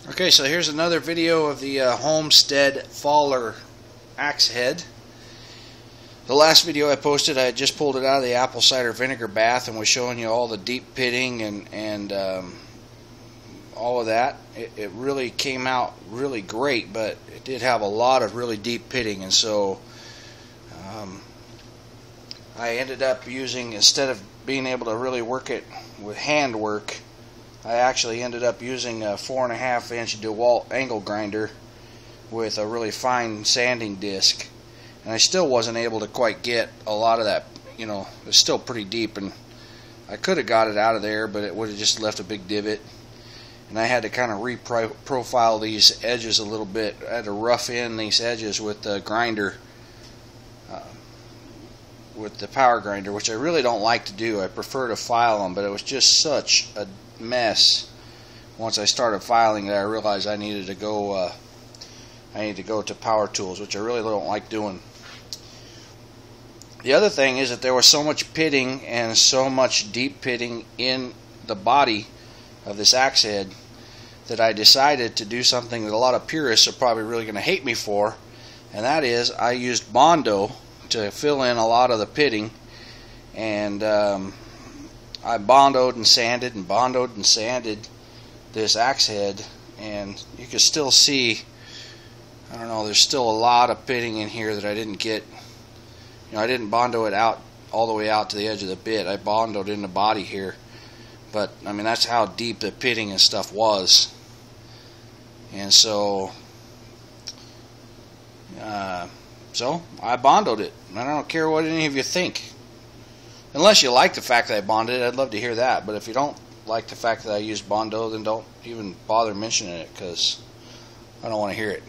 Okay, so here's another video of the Homestead Faller axe head. The last video I posted, I had just pulled it out of the apple cider vinegar bath and was showing you all the deep pitting and all of that. It really came out really great, but it did have a lot of really deep pitting, and so I ended up using, instead of being able to really work it with hand work, I actually ended up using a 4.5-inch DeWalt angle grinder with a really fine sanding disc, and I still wasn't able to quite get a lot of that. You know, it's still pretty deep, and I could have got it out of there, but it would have just left a big divot, and I had to kind of re-profile these edges a little bit. I had to rough in these edges with the grinder, with the power grinder, which I really don't like to do. I prefer to file them, but it was just such a mess once I started filing that I realized I needed to go to power tools, which I really don't like doing. The other thing is that there was so much pitting and so much deep pitting in the body of this axe head that I decided to do something that a lot of purists are probably really going to hate me for, and that is I used Bondo to fill in a lot of the pitting, and I bondoed and sanded this axe head, and you can still see, I don't know, there's still a lot of pitting in here that I didn't get. You know, I didn't Bondo it out all the way out to the edge of the bit. I Bondoed in the body here, but I mean, that's how deep the pitting and stuff was. And so I Bondoed it. I don't care what any of you think. Unless you like the fact that I bonded it, I'd love to hear that. But if you don't like the fact that I used Bondo, then don't even bother mentioning it, because I don't want to hear it.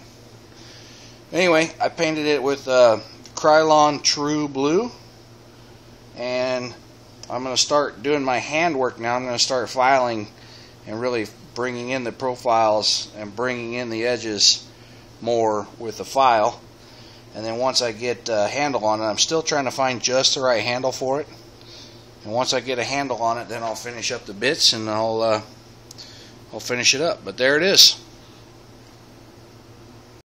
Anyway, I painted it with Krylon True Blue, and I'm going to start doing my handwork now. I'm going to start filing and really bringing in the profiles and bringing in the edges more with the file. And then once I get a handle on it, I'm still trying to find just the right handle for it. And once I get a handle on it, then I'll finish up the bits and I'll finish it up. But there it is.